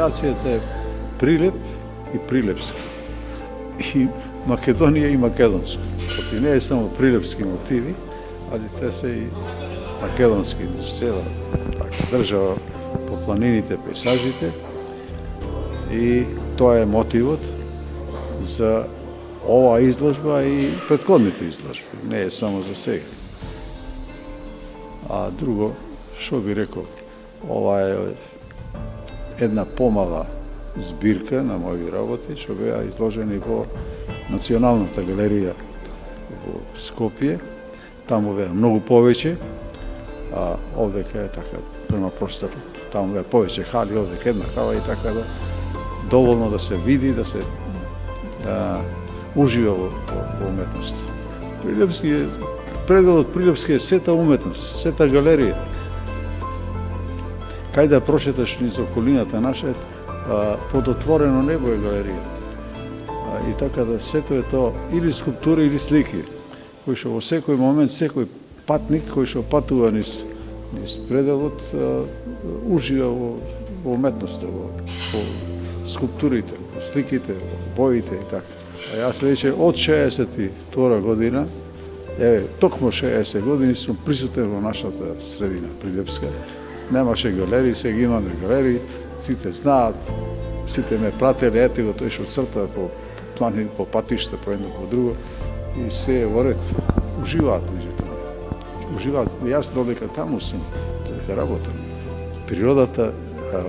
инспирацијата е Прилеп и Прилепски. И Македонија и македонско. Оти не е само прилепски мотиви, али те се и македонски, цела држава по планините, пейсажите. И тоа е мотивот за оваа изложба и претходните изложби. Не е само за сега. А друго, што би рекол, ова е една помала збирка на мои работи, што беа изложени во Националната галерија во Скопје. Таму беа многу повеќе, а овдека е така према простор. Таму беа повеќе хали, овдека една хала и така да доволно да се види, да се ужива во уметност. Прилепски е, пределот Прилепски е сета уметност, сета галерија. Кај да прошеташ низ околината наша, под отворено небо е галеријата. И така да сето е тоа или скулптури или слики, кои што во секој момент, секој патник кој што патува низ пределот, ужива во уметноста, во скулптурите, во сликите, во боите и така. А јас веќе од 62 година, токму 60 години сум присутен во нашата средина Прилепска. Немаше галерии, сега имаме галерии, сите знаат, сите ме пратели, ете го тој што црта по планини, по патишта, по едно, по друго, и се е во ред. Уживаат меѓу тоа. Уживаат. Јас додека таму сум, додека работам. Природата,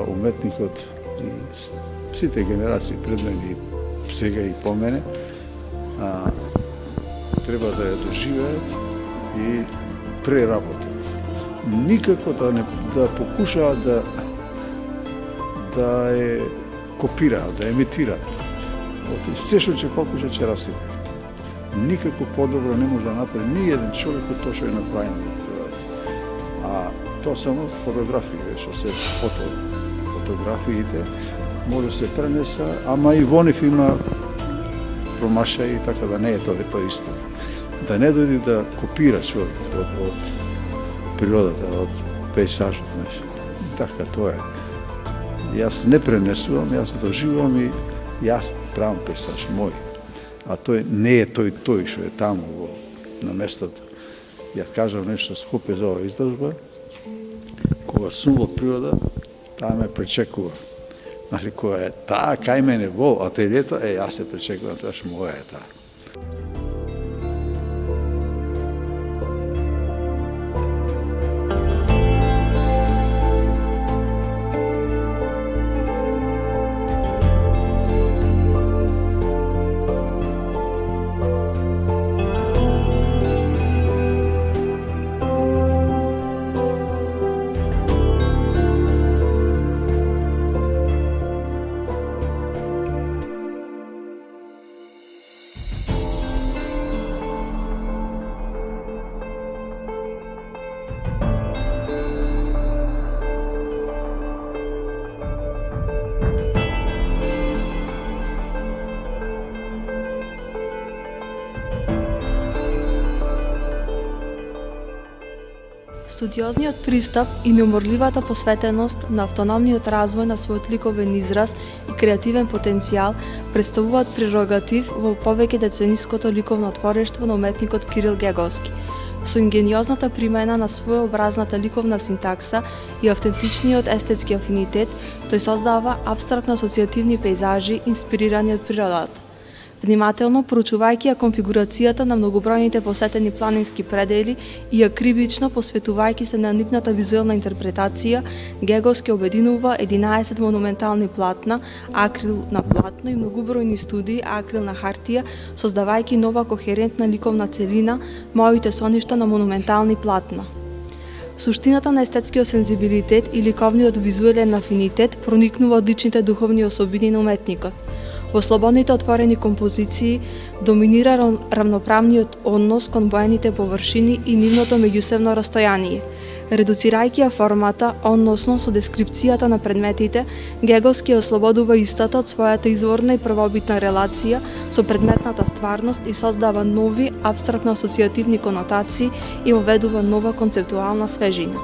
уметникот и сите генерации пред мене и сега и по мене, треба да ја доживеат и преработат. Никако да покушаат да е копираат, да емитираат. Се што ќе покуша ќе расипе. Никако подобро не може да направи ни еден човек од тоа што е направено на природата. А тоа само фотографии, што се фотографиите може да се пренеса, ама и во нив има промашаи, така да не е тоа исто. Да не дојде да копира човек од природата, од пейсажот. Така тоа е. Јас не пренесувам, јас доживувам и јас правам пейсаж мој. А тој не е тој што е таму на местото. Ја кажам нешто Скопје за оваа изложба. Кога сум во природа, таа ме пречекува. Значи, кога е таа кај мене во ателието, јас се пречекувам, тоа што моја е таа. Студиозниот пристап и неуморливата посветеност на автономниот развој на својот ликовен израз и креативен потенцијал представуваат прерогатив во повеќе децениското ликовно творештво на уметникот Кирил Геговски. Со ингениозната примена на своеобразната ликовна синтакса и автентичниот естетски афинитет, тој создава апстрактно-асоцијативни пейзажи инспирирани од природата. Внимателно проучувајќи ја конфигурацијата на многобројните посетени планински предели и акрибично посветувајќи се на нивната визуелна интерпретација, Геговски обединува 11 монументални платна, акрил на платно и многобројни студии акрил на хартија, создавајќи нова кохерентна ликовна целина, моите соништа на монументални платна. Суштината на естетскиот сензибилитет и ликовниот визуелен афинитет проникнува од личните духовни особини на уметникот. Во слободните отворени композиции доминира равноправниот однос кон боените површини и нивното меѓусебно растојание. Редуцирајќи ја формата, односно со дескрипцијата на предметите, Геговски ослободува истата од својата изворна и првобитна релација со предметната стварност и создава нови абстрактно-асоцијативни конотации и воведува нова концептуална свежина.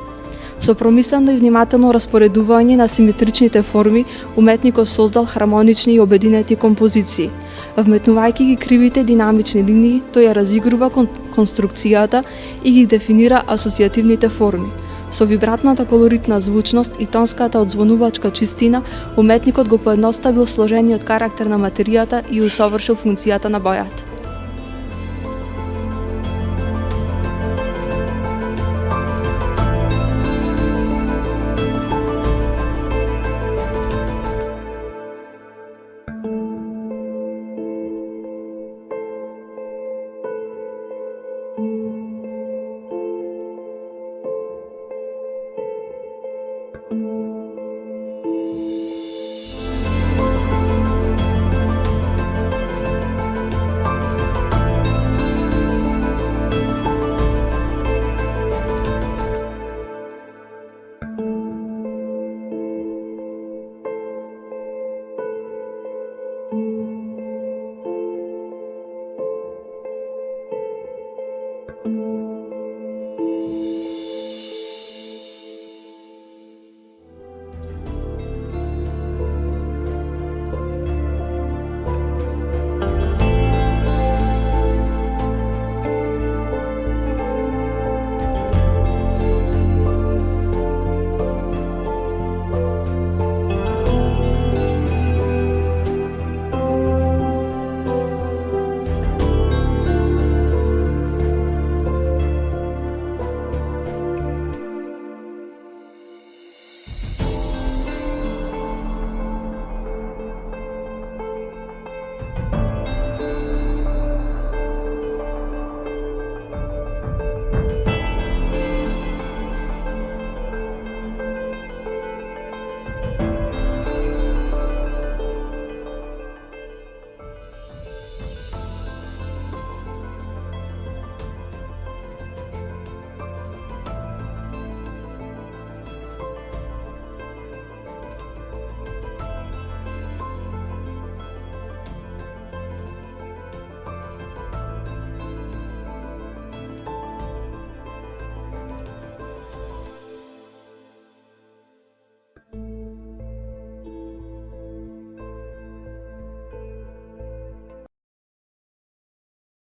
Со промислено и внимателно распоредување на симетричните форми, уметникот создал хармонични и обединети композиции. Вметнувајќи ги кривите динамични линии, тој ја разигрува конструкцијата и ги дефинира асоцијативните форми. Со вибратната колоритна звучност и тонската одзвонувачка чистина, уметникот го поедноставил сложениот карактер на материјата и усовршил функцијата на бојата.